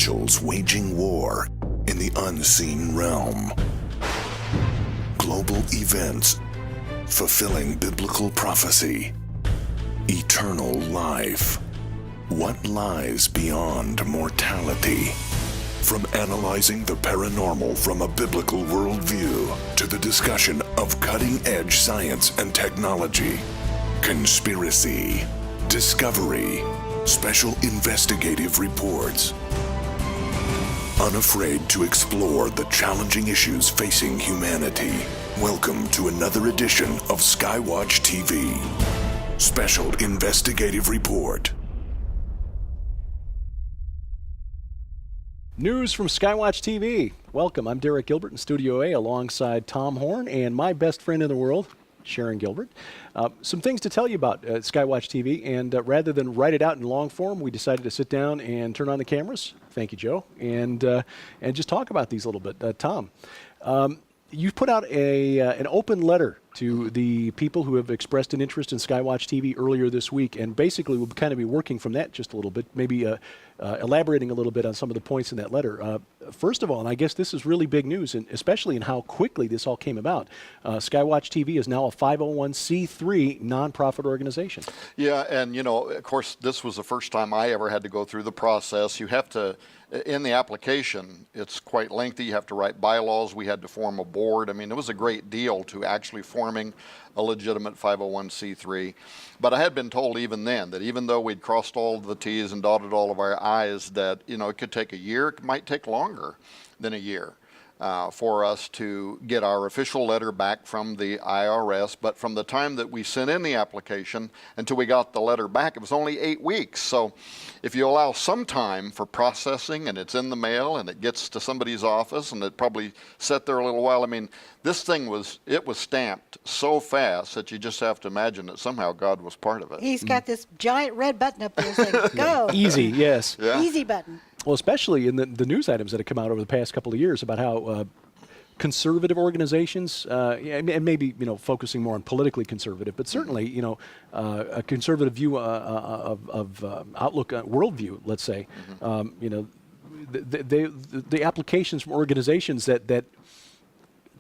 angels waging war in the unseen realm. Global events fulfilling biblical prophecy. Eternal life. What lies beyond mortality? From analyzing the paranormal from a biblical worldview to the discussion of cutting-edge science and technology. Conspiracy. Discovery. Special investigative reports. Unafraid to explore the challenging issues facing humanity. Welcome to another edition of SkyWatch TV. Special Investigative Report. News from SkyWatch TV. Welcome, I'm Derek Gilbert in Studio A alongside Tom Horn and my best friend in the world, Sharon Gilbert. Some things to tell you about SkyWatch TV, and rather than write it out in long form, we decided to sit down and turn on the cameras. Thank you, Joe. And just talk about these a little bit. Tom, you've put out an open letter to the people who have expressed an interest in SkyWatch TV earlier this week, and basically we'll kind of be working from that just a little bit, maybe elaborating a little bit on some of the points in that letter. First of all, and I guess this is really big news, and especially in how quickly this all came about, SkyWatch TV is now a 501c3 nonprofit organization. Yeah, and you know, of course, this was the first time I ever had to go through the process. You have to, in the application, it's quite lengthy. You have to write bylaws. We had to form a board. I mean, it was a great deal to actually forming a legitimate 501c3. But I had been told even then that even though we'd crossed all of the T's and dotted all of our I's, that, you know, it could take a year, it might take longer than a year for us to get our official letter back from the IRS. But from the time that we sent in the application until we got the letter back, it was only 8 weeks. So if you allow some time for processing and it's in the mail and it gets to somebody's office and it probably sat there a little while, I mean, this thing was stamped so fast that you just have to imagine that somehow God was part of it. He's got this giant red button up there saying, go. Easy, yes. Yeah. Easy button. Well, especially in the news items that have come out over the past couple of years about how conservative organizations, and maybe, you know, focusing more on politically conservative, but certainly, you know, a conservative view of outlook, worldview, let's say, you know, the applications from organizations that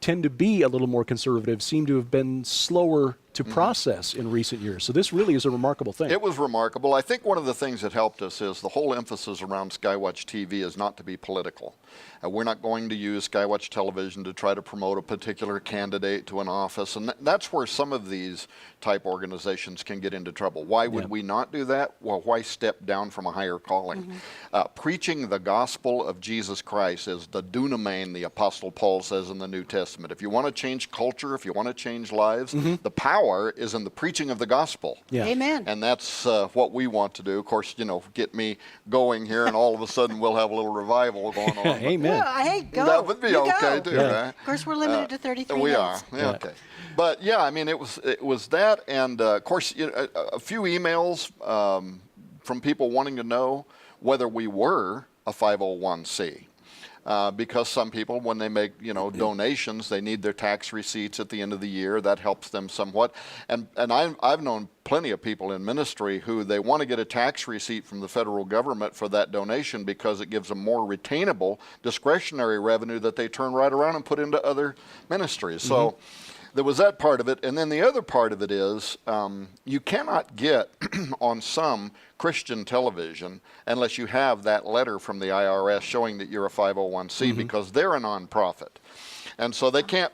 tend to be a little more conservative seem to have been slower to process in recent years. So this really is a remarkable thing. It was remarkable. I think one of the things that helped us is the whole emphasis around SkyWatch TV is not to be political. We're not going to use SkyWatch television to try to promote a particular candidate to an office, and that's where some of these type organizations can get into trouble. Why would we not do that? Well, why step down from a higher calling? Preaching the gospel of Jesus Christ is the dunamis, the Apostle Paul says in the New Testament. If you want to change culture, if you want to change lives, the power is in the preaching of the gospel. Yeah. Amen. And that's what we want to do. Of course, you know, get me going here and all of a sudden we'll have a little revival going on. Amen. Well, hey, go. That would be You okay go. too, right? Of course, we're limited to 33 We minutes. are, yeah, okay. But yeah, I mean, it was that, and of course, you know, a few emails from people wanting to know whether we were a 501c. Because some people, when they make, you know, donations, they need their tax receipts at the end of the year. That helps them somewhat. And I've known plenty of people in ministry who they want to get a tax receipt from the federal government for that donation because it gives them more retainable discretionary revenue that they turn right around and put into other ministries. So there was that part of it. And then the other part of it is you cannot get on some Christian television unless you have that letter from the IRS showing that you're a 501c because they're a nonprofit. And so they can't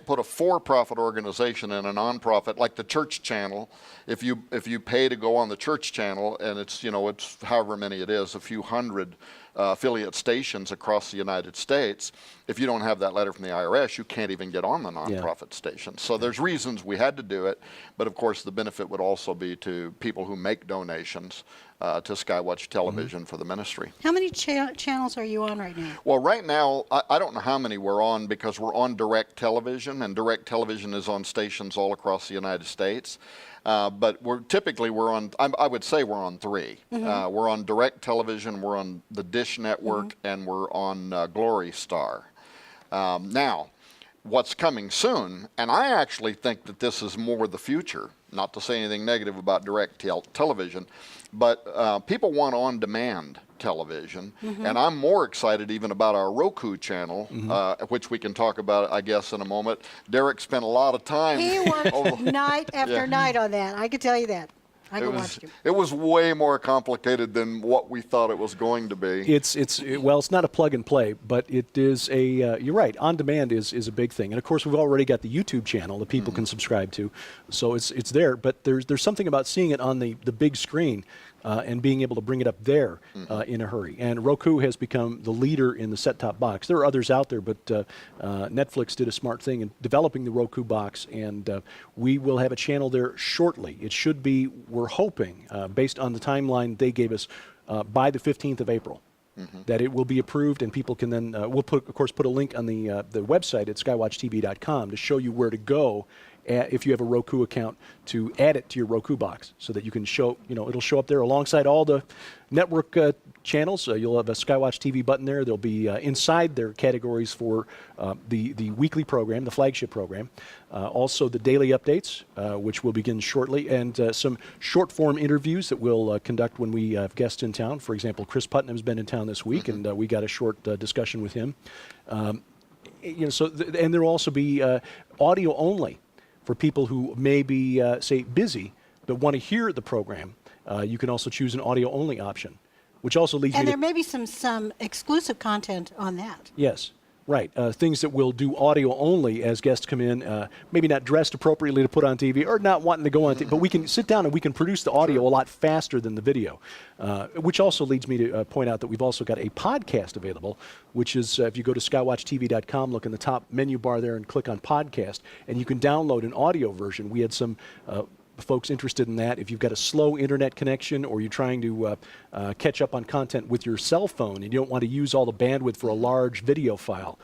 put a for-profit organization in a nonprofit like the church channel. If you pay to go on the church channel, and it's, you know, it's however many it is, a few hundred affiliate stations across the United States, if you don't have that letter from the IRS, you can't even get on the nonprofit station. So there's reasons we had to do it, but of course the benefit would also be to people who make donations to SkyWatch Television for the ministry. How many channels are you on right now? Well, right now, I don't know how many we're on because we're on direct television, and direct television is on stations all across the United States. But we're on, I would say we're on 3. We're on direct television, we're on the Dish Network, and we're on Glory Star. Now, what's coming soon, and I actually think that this is more the future, not to say anything negative about direct television, but people want on-demand television, and I'm more excited even about our Roku channel, which we can talk about, I guess, in a moment. Derek spent a lot of time. He worked night after night on that. I can tell you that. I can watch him. It was way more complicated than what we thought it was going to be. Well, it's not a plug and play, but it is a. You're right. On demand is a big thing, and of course we've already got the YouTube channel that people can subscribe to, so it's there. But there's something about seeing it on the big screen. And being able to bring it up there in a hurry. And Roku has become the leader in the set-top box. There are others out there, but Netflix did a smart thing in developing the Roku box, and we will have a channel there shortly. It should be, we're hoping, based on the timeline they gave us, by the 15th of April. That it will be approved, and people can then, we'll of course put a link on the website at skywatchtv.com to show you where to go if you have a Roku account to add it to your Roku box, so that you can show, it'll show up there alongside all the network channels. You'll have a SkyWatch TV button there. There'll be inside their categories for the weekly program, the flagship program, also the daily updates, which will begin shortly, and some short-form interviews that we'll conduct when we have guests in town. For example, Cris Putnam's been in town this week, and we got a short discussion with him. And there will also be audio only for people who may be, say, busy but want to hear the program. You can also choose an audio-only option, which also leads me to... And there may be some exclusive content on that. Yes, right. Things that will do audio only as guests come in, maybe not dressed appropriately to put on TV or not wanting to go on TV, but we can sit down and we can produce the audio a lot faster than the video, which also leads me to point out that we've also got a podcast available, which is, if you go to skywatchtv.com, look in the top menu bar there and click on podcast, and you can download an audio version. We had some folks interested in that. If you've got a slow internet connection, or you're trying to catch up on content with your cell phone and you don't want to use all the bandwidth for a large video file,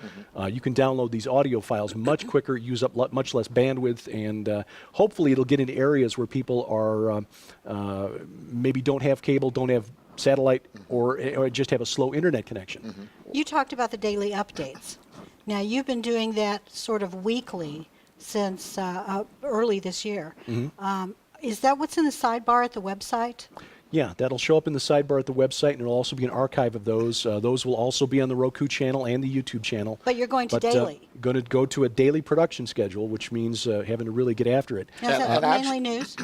you can download these audio files much quicker, use up much less bandwidth, and hopefully it'll get into areas where people are maybe don't have cable, don't have satellite, or just have a slow internet connection. You talked about the daily updates. Now, you've been doing that sort of weekly since early this year. Is that what's in the sidebar at the website? Yeah, that'll show up in the sidebar at the website, and there'll also be an archive of those. Those will also be on the Roku channel and the YouTube channel. But you're going to daily. Going to go to a daily production schedule, which means having to really get after it. Now, is that mainly news?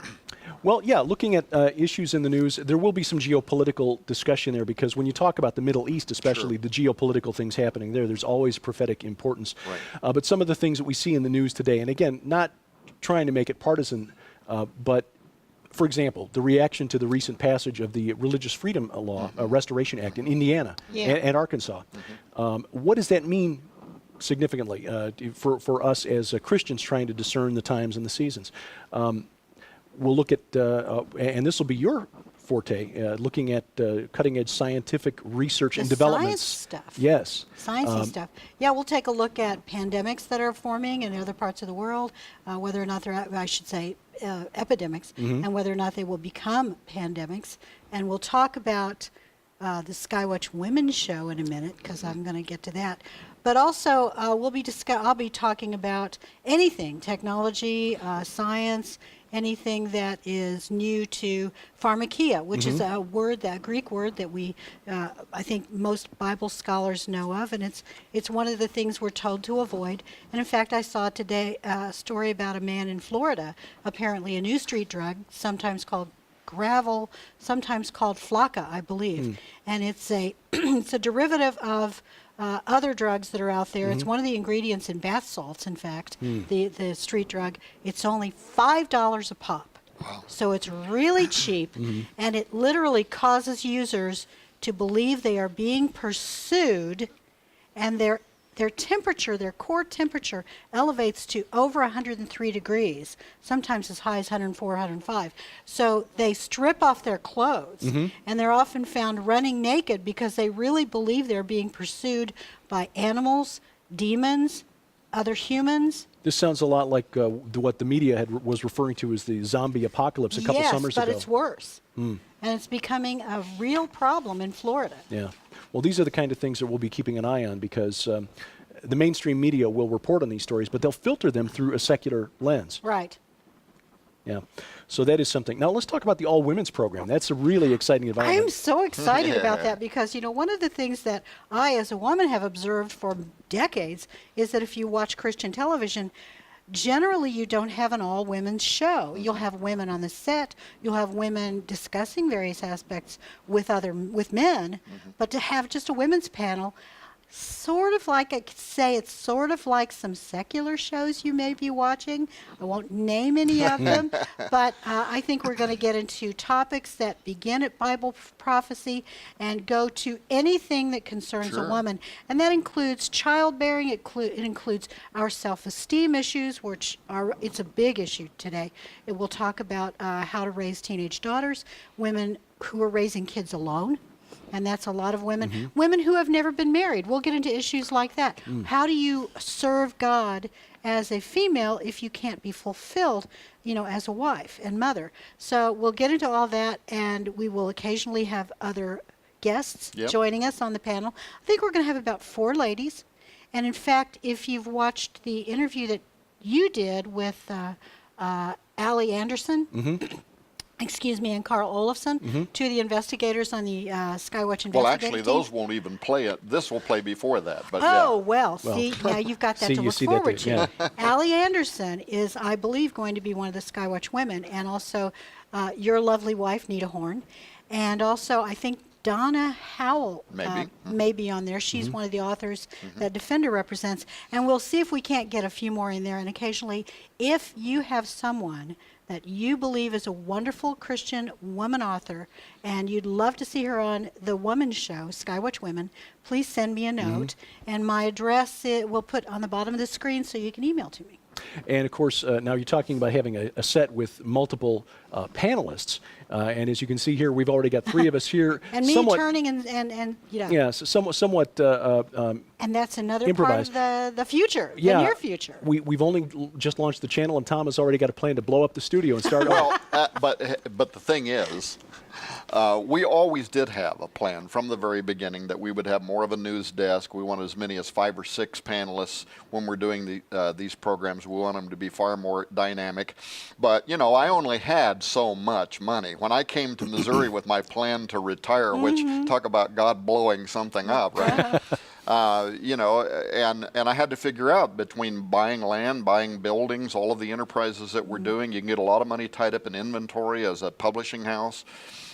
Well, yeah, looking at issues in the news, there will be some geopolitical discussion there, because when you talk about the Middle East, especially the geopolitical things happening there, there's always prophetic importance. Right. But some of the things that we see in the news today, and again, not trying to make it partisan, but for example, the reaction to the recent passage of the Religious Freedom Law, Restoration Act in Indiana and Arkansas. What does that mean significantly for us as Christians trying to discern the times and the seasons? We'll look at, and this will be your forte, looking at cutting-edge scientific research and development. Science stuff. Yes. Sciencey stuff. Yeah, we'll take a look at pandemics that are forming in other parts of the world, whether or not they're, I should say, epidemics, and whether or not they will become pandemics. And we'll talk about the SkyWatch Women's Show in a minute, because I'm going to get to that. But also, I'll be talking about anything, technology, science, anything that is new to pharmakia, which is a word, that Greek word that we, I think most Bible scholars know of, and it's one of the things we're told to avoid. And in fact, I saw today a story about a man in Florida, apparently a new street drug, sometimes called gravel, sometimes called flakka, I believe. And it's a it's a derivative of other drugs that are out there. It's one of the ingredients in bath salts, in fact, the street drug. It's only $5 a pop. Wow. So it's really cheap, and it literally causes users to believe they are being pursued, and their temperature, their core temperature, elevates to over 103 degrees, sometimes as high as 104, 105. So they strip off their clothes, and they're often found running naked because they really believe they're being pursued by animals, demons, other humans. This sounds a lot like what the media was referring to as the zombie apocalypse a couple summers ago. Yes, but it's worse. And it's becoming a real problem in Florida. Yeah. Well, these are the kind of things that we'll be keeping an eye on, because the mainstream media will report on these stories, but they'll filter them through a secular lens. Right. Yeah. So that is something. Now let's talk about the all-women's program. That's a really exciting development. I'm so excited about that because, one of the things that I, as a woman, have observed for decades is that if you watch Christian television, generally you don't have an all-women's show. You'll have women on the set. You'll have women discussing various aspects with men, but to have just a women's panel, sort of like, I could say it's sort of like some secular shows you may be watching. I won't name any of them, but I think we're going to get into topics that begin at Bible prophecy and go to anything that concerns a woman. And that includes childbearing, it includes our self-esteem issues, which it's a big issue today. We'll talk about how to raise teenage daughters, women who are raising kids alone. And that's a lot of women. Women who have never been married. We'll get into issues like that. How do you serve God as a female if you can't be fulfilled, as a wife and mother? So we'll get into all that, and we will occasionally have other guests joining us on the panel. I think we're going to have about 4 ladies. And in fact, if you've watched the interview that you did with Allie Anderson, and Carl Olofsson, 2 of the investigators on the SkyWatch investigative Well, actually, team. those won't even play it. This will play before that. But See, now you've got that to look forward to. Allie Anderson is, I believe, going to be one of the SkyWatch women, and also your lovely wife, Nita Horn, and also I think Donna Howell may be on there. She's one of the authors that Defender represents, and we'll see if we can't get a few more in there. And occasionally, if you have someone that you believe is a wonderful Christian woman author, and you'd love to see her on the Woman's Show, SkyWatch Women, please send me a note. And my address we'll put on the bottom of the screen so you can email to me. And of course, now you're talking about having a set with multiple panelists. And as you can see here, we've already got 3 of us here. And me turning and Yeah, so somewhat and that's another improvised. part of the future, the near future. We've only just launched the channel, and Tom has already got a plan to blow up the studio and start over. But the thing is, we always did have a plan from the very beginning that we would have more of a news desk. We want as many as 5 or 6 panelists when we're doing these programs. We want them to be far more dynamic. But, I only had so much money. When I came to Missouri with my plan to retire, which talk about God blowing something up, right? And I had to figure out between buying land, buying buildings, all of the enterprises that we're doing, you can get a lot of money tied up in inventory as a publishing house.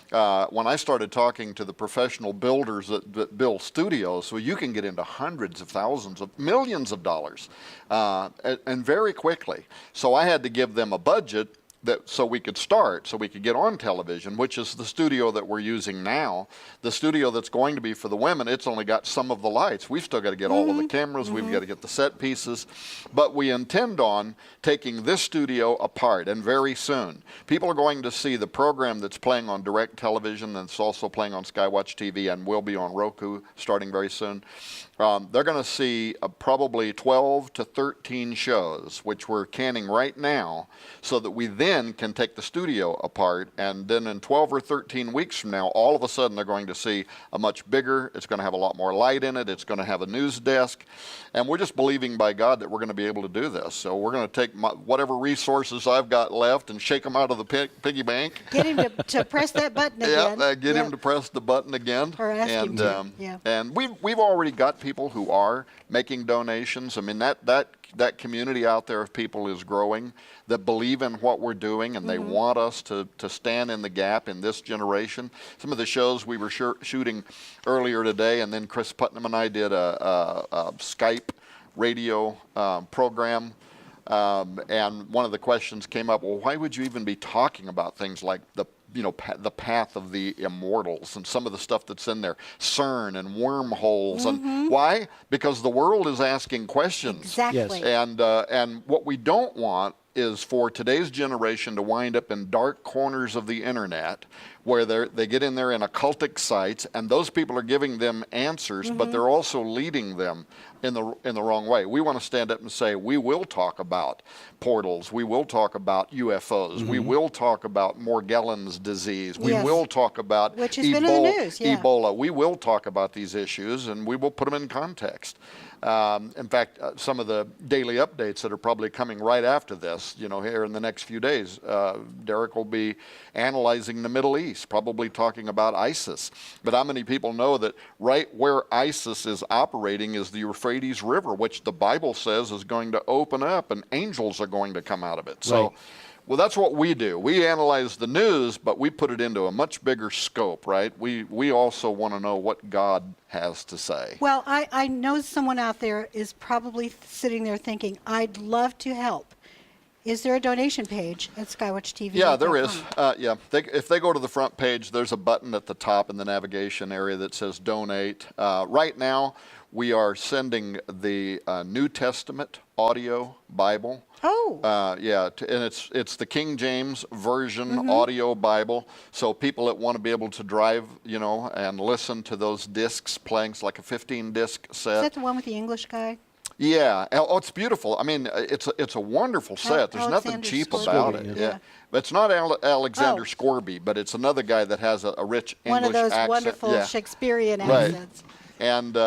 When I started talking to the professional builders that build studios, so you can get into hundreds of thousands of millions of dollars, and very quickly. So I had to give them a budget so we could start, so we could get on television, which is the studio that we're using now. The studio that's going to be for the women, it's only got some of the lights. We've still got to get all of the cameras. We've got to get the set pieces. But we intend on taking this studio apart, and very soon. People are going to see the program that's playing on direct television, and it's also playing on SkyWatch TV, and will be on Roku starting very soon. They're going to see probably 12 to 13 shows, which we're canning right now, so that we then can take the studio apart, and then in 12 or 13 weeks from now, all of a sudden they're going to see a much bigger, it's going to have a lot more light in it, it's going to have a news desk, and we're just believing by God that we're going to be able to do this. So we're going to take whatever resources I've got left and shake them out of the piggy bank. Get him to press that button again. Get him to press the button again. Or ask him to. And we've already got people who are making donations. I mean, that community out there of people is growing that believe in what we're doing, and they want us to stand in the gap in this generation. Some of the shows we were shooting earlier today, and then Cris Putnam and I did a Skype radio program. And one of the questions came up, well, why would you even be talking about things like the path of the immortals and some of the stuff that's in there, CERN and wormholes, and why? Because the world is asking questions. Exactly. Yes. And what we don't want is for today's generation to wind up in dark corners of the internet where they get in there in occultic sites, and those people are giving them answers, but they're also leading them in the wrong way. We want to stand up and say, we will talk about portals, we will talk about UFOs, we will talk about Morgellons disease, we will talk about Which has been in the news, Ebola. We will talk about these issues, and we will put them in context. In fact, some of the daily updates that are probably coming right after this, here in the next few days, Derek will be analyzing the Middle East, probably talking about ISIS. But how many people know that right where ISIS is operating is the Euphrates River, which the Bible says is going to open up and angels are going to come out of it. So. Right. Well, that's what we do. We analyze the news, but we put it into a much bigger scope, right? We also want to know what God has to say. Well, I know someone out there is probably sitting there thinking, I'd love to help. Is there a donation page at SkyWatch TV? Yeah, there is. If they go to the front page, there's a button at the top in the navigation area that says donate. Right now, we are sending the New Testament audio Bible. Oh. And it's the King James Version audio Bible. So people that want to be able to drive, and listen to those discs playing, it's like a 15-disc set. Is that the one with the English guy? Yeah. Oh, it's beautiful. I mean, it's a wonderful set. There's nothing Alexander cheap Scorby. about it. Yeah. But it's not Alexander Oh. Scorby, but it's another guy that has a rich One English of those accent. wonderful Yeah. Shakespearean Right. accents. And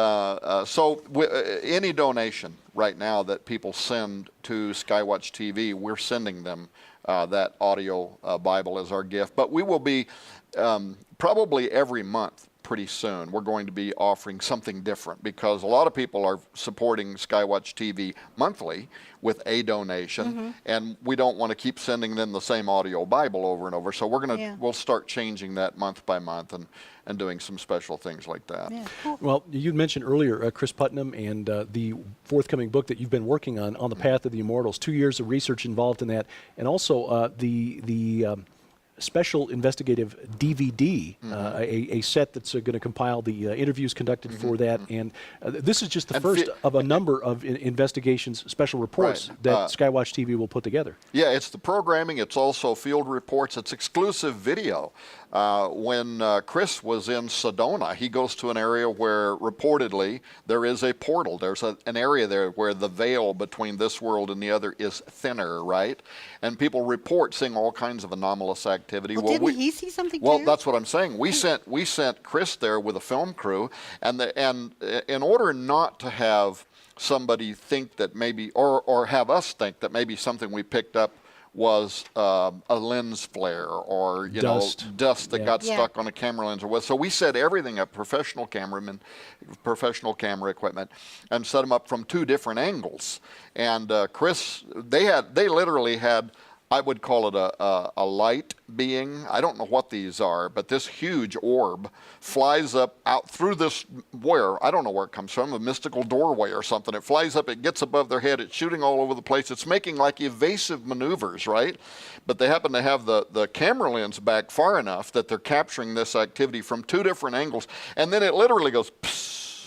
any donation right now that people send to SkyWatch TV, we're sending them that audio Bible as our gift. But we will be probably every month pretty soon. We're going to be offering something different because a lot of people are supporting SkyWatch TV monthly with a donation, and we don't want to keep sending them the same audio Bible over and over. So we'll start changing that month by month and doing some special things like that. Yeah, cool. Well, you mentioned earlier Cris Putnam and the forthcoming book that you've been working on the Path of the Immortals. 2 years of research involved in that, and also the special investigative DVD, a set that's going to compile the interviews conducted for that. And this is just the first of a number of investigations, special reports that SkyWatch TV will put together. Yeah, it's the programming. It's also field reports. It's exclusive video. When Chris was in Sedona, he goes to an area where reportedly there is a portal. There's an area there where the veil between this world and the other is thinner, right? And people report seeing all kinds of anomalous activity. Well, didn't he see something Well, too? that's what I'm saying. We sent Chris there with a film crew, and in order not to have somebody think that maybe, or have us think that maybe something we picked up was a lens flare or dust that got stuck on a camera lens or what. So we set everything up, professional cameramen, professional camera equipment, and set them up from 2 different angles. And Chris, they literally had, I would call it a light being. I don't know what these are, but this huge orb flies up out through this, I don't know where it comes from, a mystical doorway or something. It flies up, it gets above their head, it's shooting all over the place. It's making like evasive maneuvers, right? But they happen to have the camera lens back far enough that they're capturing this activity from 2 different angles. And then it literally goes,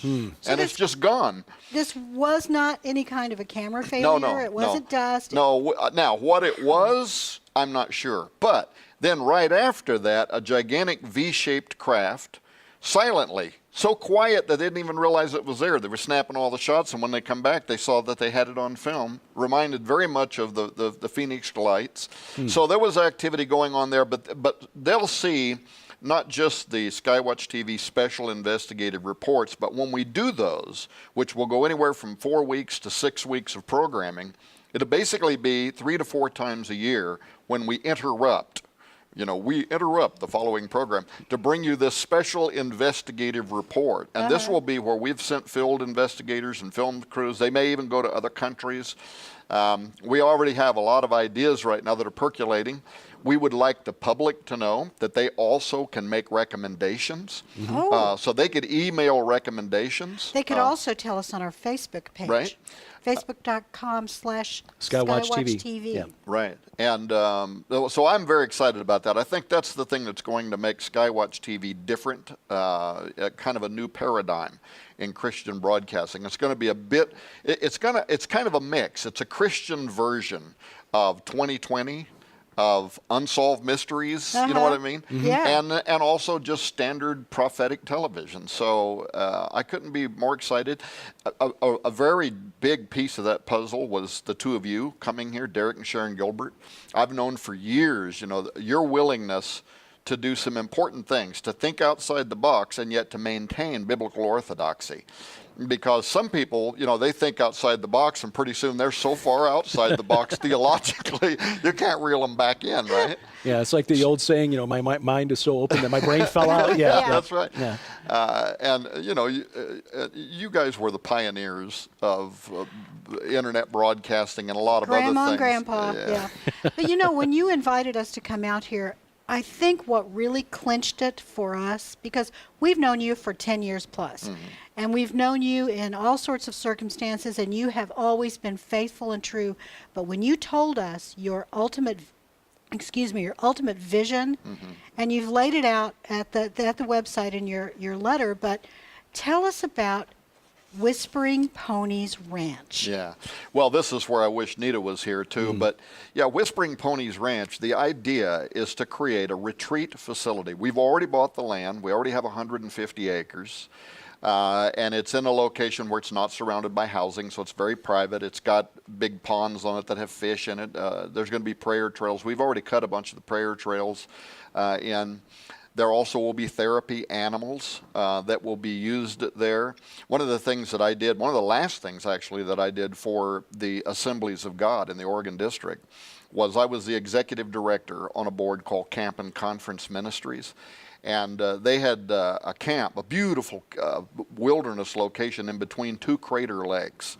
and it's just gone. This was not any kind of a camera failure. No, it wasn't dust. No, now what it was, I'm not sure. But then right after that, a gigantic V-shaped craft, silently, so quiet that they didn't even realize it was there. They were snapping all the shots, and when they come back, they saw that they had it on film. Reminded very much of the Phoenix Lights. So there was activity going on there, but they'll see not just the SkyWatch TV special investigative reports, but when we do those, which will go anywhere from 4 weeks to 6 weeks of programming, it'll basically be 3 to 4 times a year when we interrupt. We interrupt the following program to bring you this special investigative report. And this will be where we've sent field investigators and film crews. They may even go to other countries. We already have a lot of ideas right now that are percolating. We would like the public to know that they also can make recommendations. So they could email recommendations. They could also tell us on our Facebook page. Right. Facebook.com/SkyWatch TV. Yeah. Right. And so I'm very excited about that. I think that's the thing that's going to make SkyWatch TV different, kind of a new paradigm in Christian broadcasting. It's going to be it's kind of a mix. It's a Christian version of 2020, of unsolved mysteries, you know what I mean? Yeah. And also just standard prophetic television. So I couldn't be more excited. A very big piece of that puzzle was the 2 of you coming here, Derek and Sharon Gilbert. I've known for years, your willingness to do some important things, to think outside the box and yet to maintain biblical orthodoxy. because some people, they think outside the box, and pretty soon they're so far outside the box theologically, you can't reel them back in, right? Yeah, it's like the old saying, my mind is so open that my brain fell out. Yeah, That's right. Yeah. And you guys were the pioneers of internet broadcasting and a lot of other things. Grandma and Grandpa, yeah. But when you invited us to come out here, I think what really clinched it for us, because we've known you for 10 years plus, and we've known you in all sorts of circumstances, and you have always been faithful and true. But when you told us your ultimate vision, and you've laid it out at the website in your letter, but tell us about Whispering Ponies Ranch. Yeah. Well, this is where I wish Nita was here too. But yeah, Whispering Ponies Ranch, the idea is to create a retreat facility. We've already bought the land. We already have 150 acres. And it's in a location where it's not surrounded by housing, so it's very private. It's got big ponds on it that have fish in it. There's going to be prayer trails. We've already cut a bunch of the prayer trails in. There also will be therapy animals that will be used there. One of the things that I did, one of the last things actually that I did for the Assemblies of God in the Oregon District, was I was the executive director on a board called Camp and Conference Ministries. And they had a camp, a beautiful wilderness location in between two crater lakes.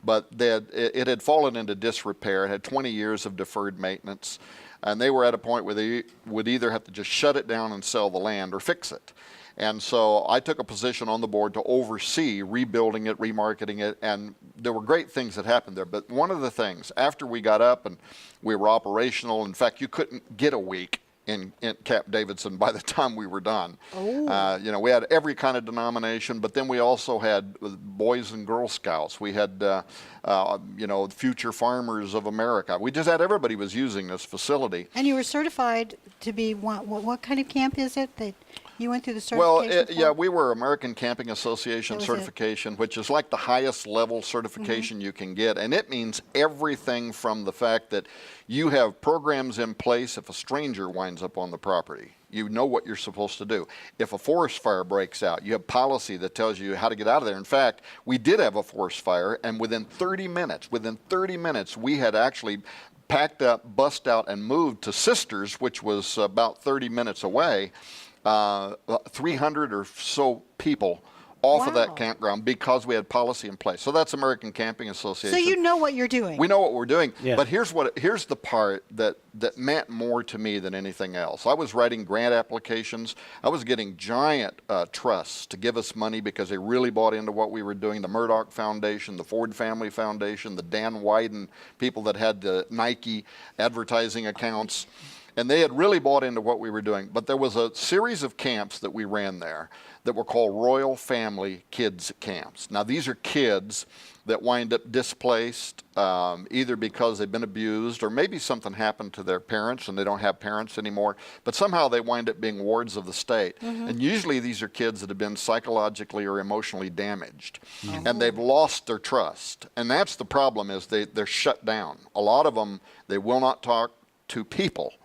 But it had fallen into disrepair. It had 20 years of deferred maintenance. And they were at a point where they would either have to just shut it down and sell the land or fix it. And so I took a position on the board to oversee rebuilding it, remarketing it, and there were great things that happened there. But one of the things, after we got up and we were operational, in fact, you couldn't get a week in Camp Davidson by the time we were done. We had every kind of denomination, but then we also had Boys and Girl Scouts. We had, Future Farmers of America. We just had, everybody was using this facility. And you were certified to be, what kind of camp is it that you went through the certification Well, we were American Camping Association certification, which is like the highest level certification you can get. And it means everything from the fact that you have programs in place if a stranger winds up on the property. You know what you're supposed to do. If a forest fire breaks out, you have policy that tells you how to get out of there. In fact, we did have a forest fire, and within 30 minutes, we had actually packed up, bussed out, and moved to Sisters, which was about 30 minutes away. 300 or so people off of that campground because we had policy in place. So that's American Camping Association. So you know what you're doing. We know what we're doing. Yeah. But here's the part that meant more to me than anything else. I was writing grant applications. I was getting giant trusts to give us money because they really bought into what we were doing. The Murdoch Foundation, the Ford Family Foundation, the Dan Wyden people that had the Nike advertising accounts. And they had really bought into what we were doing. But there was a series of camps that we ran there that were called Royal Family Kids Camps. Now, these are kids that wind up displaced either because they've been abused or maybe something happened to their parents and they don't have parents anymore. But somehow they wind up being wards of the state. And usually these are kids that have been psychologically or emotionally damaged. And they've lost their trust. And that's the problem, is they're shut down. A lot of them, they will not talk to people.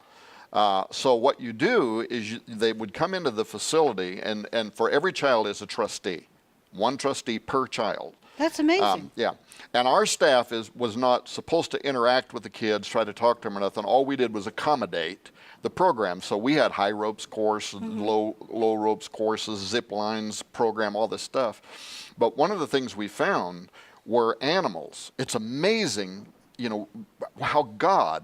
So what you do is they would come into the facility, and for every child is a trustee, one trustee per child. That's amazing. Yeah. And our staff was not supposed to interact with the kids, try to talk to them or nothing. All we did was accommodate the program. So we had high ropes courses, low ropes courses, zip lines program, all this stuff. But one of the things we found were animals. It's amazing, how God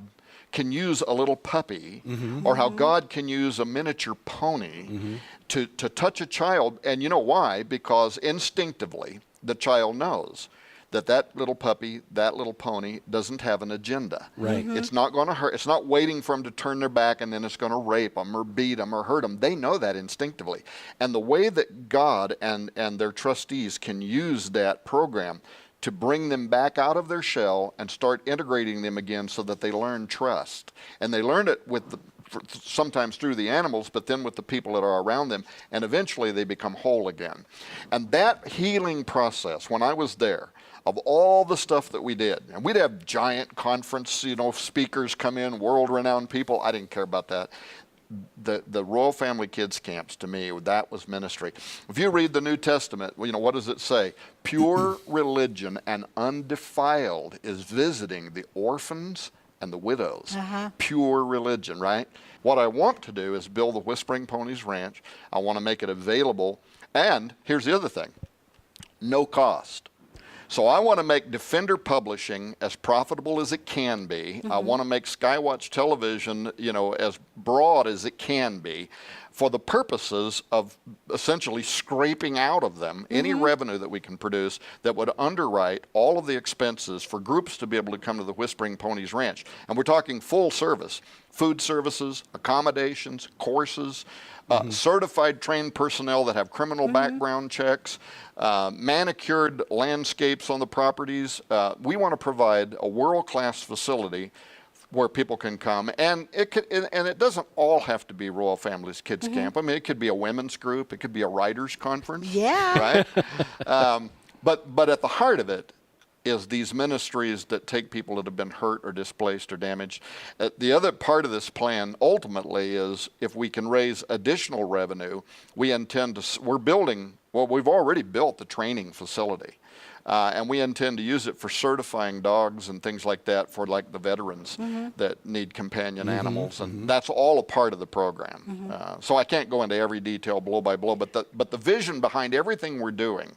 can use a little puppy or how God can use a miniature pony to touch a child. And you know why? Because instinctively the child knows that little puppy, that little pony doesn't have an agenda. Right. It's not going to hurt. It's not waiting for them to turn their back and then it's going to rape them or beat them or hurt them. They know that instinctively. And the way that God and their trustees can use that program to bring them back out of their shell and start integrating them again so that they learn trust. And they learn it sometimes through the animals, but then with the people that are around them, and eventually they become whole again. And that healing process, when I was there, of all the stuff that we did, and we'd have giant conference, speakers come in, world-renowned people. I didn't care about that. the Royal Family Kids Camps, to me, that was ministry. If you read the New Testament, what does it say? Pure religion and undefiled is visiting the orphans and the widows. Pure religion, right? What I want to do is build the Whispering Ponies Ranch. I want to make it available. And here's the other thing, no cost. So I want to make Defender Publishing as profitable as it can be. I want to make SkyWatch Television, as broad as it can be, for the purposes of essentially scraping out of them any revenue that we can produce that would underwrite all of the expenses for groups to be able to come to the Whispering Ponies Ranch. And we're talking full service, food services, accommodations, courses, certified trained personnel that have criminal background checks, manicured landscapes on the properties. We want to provide a world-class facility where people can come, and it doesn't all have to be Royal Families Kids Camp. I mean, it could be a women's group, it could be a writers' conference, right? But at the heart of it is these ministries that take people that have been hurt or displaced or damaged. The other part of this plan ultimately is if we can raise additional revenue, we've already built the training facility. And we intend to use it for certifying dogs and things like that for like the veterans that need companion animals, and that's all a part of the program. So I can't go into every detail blow by blow, but the vision behind everything we're doing,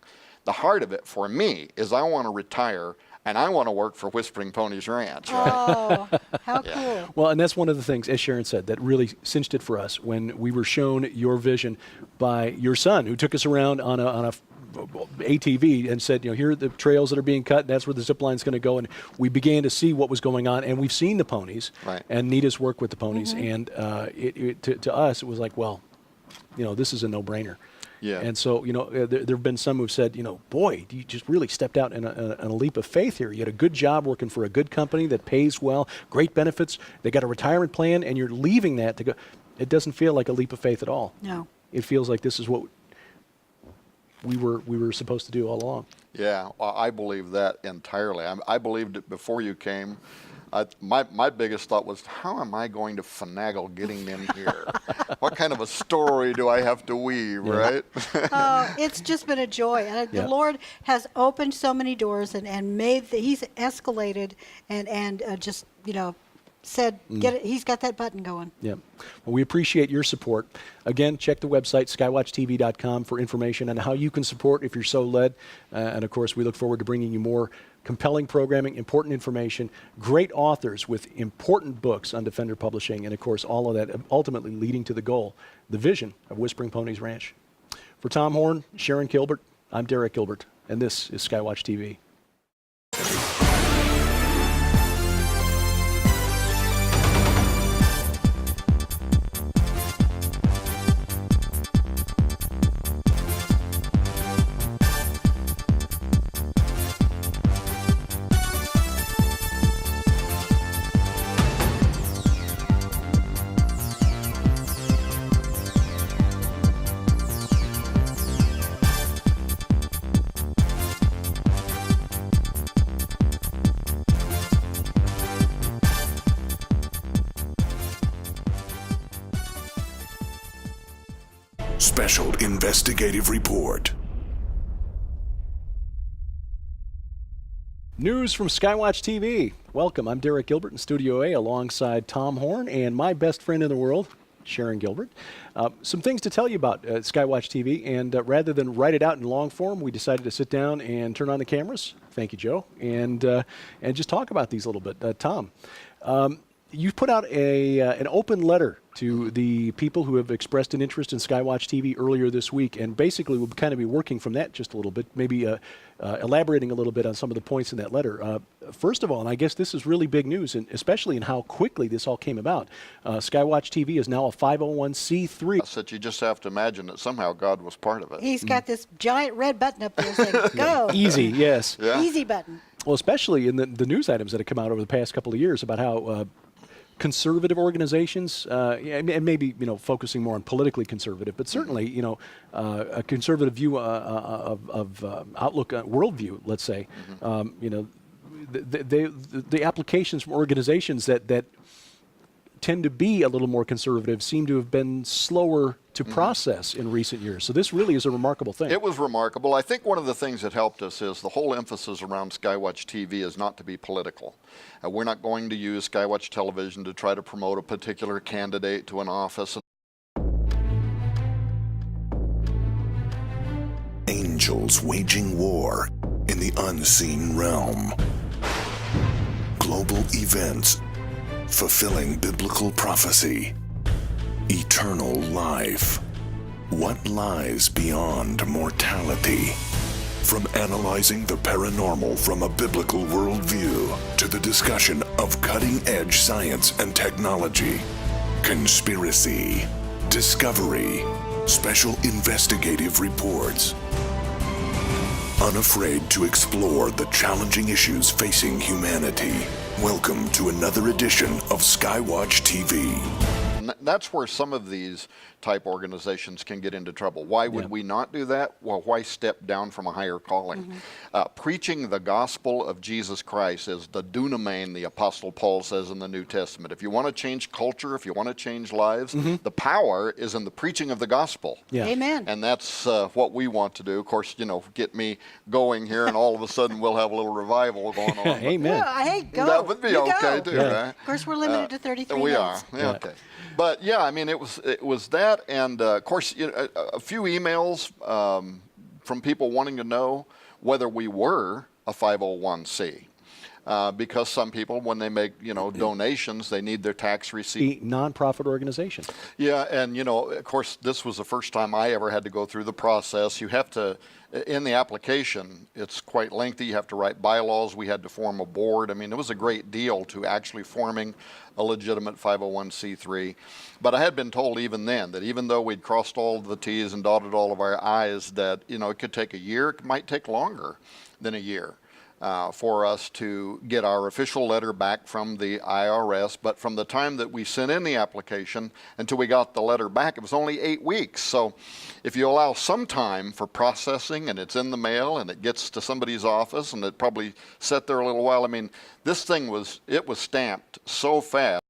the heart of it for me is I want to retire and I want to work for Whispering Ponies Ranch. Right? Oh, how cool. Well, and that's one of the things, as Sharon said, that really cinched it for us when we were shown your vision by your son, who took us around on a ATV and said, here are the trails that are being cut, that's where the zip line's going to go. And we began to see what was going on, and we've seen the ponies and Nita's work with the ponies. And to us, it was like, well, this is a no-brainer. Yeah. And so, there have been some who've said, boy, you just really stepped out in a leap of faith here. You had a good job working for a good company that pays well, great benefits. They got a retirement plan, and you're leaving that to go. It doesn't feel like a leap of faith at all. No. It feels like this is what we were supposed to do all along. Yeah, well, I believe that entirely. I believed it before you came. My biggest thought was, how am I going to finagle getting in here? What kind of a story do I have to weave, right? It's just been a joy. And the Lord has opened so many doors and he's escalated and just, said, get it. He's got that button going. Yeah. Well, we appreciate your support. Again, check the website, skywatchtv.com, for information on how you can support if you're so led. And, of course, we look forward to bringing you more compelling programming, important information, great authors with important books on Defender Publishing, and, of course, all of that ultimately leading to the goal, the vision of Whispering Ponies Ranch. For Tom Horn, Sharon Gilbert, I'm Derek Gilbert, and this is SkyWatch TV. Special Investigative Report. News from SkyWatch TV. Welcome. I'm Derek Gilbert in Studio A alongside Tom Horn and my best friend in the world, Sharon Gilbert. Some things to tell you about SkyWatch TV, and rather than write it out in long form, we decided to sit down and turn on the cameras. Thank you, Joe. And just talk about these a little bit. Tom, you put out an open letter to the people who have expressed an interest in SkyWatch TV earlier this week, and basically we'll kind of be working from that just a little bit, maybe elaborating a little bit on some of the points in that letter. First of all, and I guess this is really big news, and especially in how quickly this all came about, SkyWatch TV is now a 501c3. So you just have to imagine that somehow God was part of it. He's got this giant red button up there saying, go. Easy, yes. Yeah. Easy button. Well, especially in the news items that have come out over the past couple of years about how conservative organizations, and maybe focusing more on politically conservative, but certainly a conservative view of outlook, worldview, let's say. The applications from organizations that tend to be a little more conservative seem to have been slower to process in recent years. So this really is a remarkable thing. It was remarkable. I think one of the things that helped us is the whole emphasis around SkyWatch TV is not to be political. We're not going to use SkyWatch television to try to promote a particular candidate to an office. Angels waging war in the unseen realm. Global events fulfilling biblical prophecy. Eternal life. What lies beyond mortality? From analyzing the paranormal from a biblical worldview to the discussion of cutting-edge science and technology. Conspiracy. Discovery. Special investigative reports. Unafraid to explore the challenging issues facing humanity. Welcome to another edition of SkyWatch TV. And that's where some of these type organizations can get into trouble. Why would we not do that? Well, why step down from a higher calling? Preaching the gospel of Jesus Christ is the dunamis, the Apostle Paul says in the New Testament. If you want to change culture, if you want to change lives, the power is in the preaching of the gospel. Amen. And that's what we want to do. Of course, you know, get me going here and all of a sudden we'll have a little revival going on. Amen. Well, hey, go. That would be You okay go. too, right? Of course, we're limited to 33 We minutes. are. Yeah, okay. But yeah, I mean, it was that, and of course, you know, a few emails from people wanting to know whether we were a 501c. Because some people, when they make, you know, donations, they need their tax receipt. A nonprofit organization. Yeah, and you know, of course, this was the first time I ever had to go through the process. You have to, in the application, it's quite lengthy. You have to write bylaws. We had to form a board. I mean, it was a great deal to actually forming a legitimate 501c3. But I had been told even then that even though we'd crossed all of the T's and dotted all of our I's, that, you know, it could take a year. It might take longer than a year. For us to get our official letter back from the IRS, but from the time that we sent in the application until we got the letter back, it was only 8 weeks. So if you allow some time for processing and it's in the mail and it gets to somebody's office and it probably sat there a little while, I mean, this thing was stamped so fast.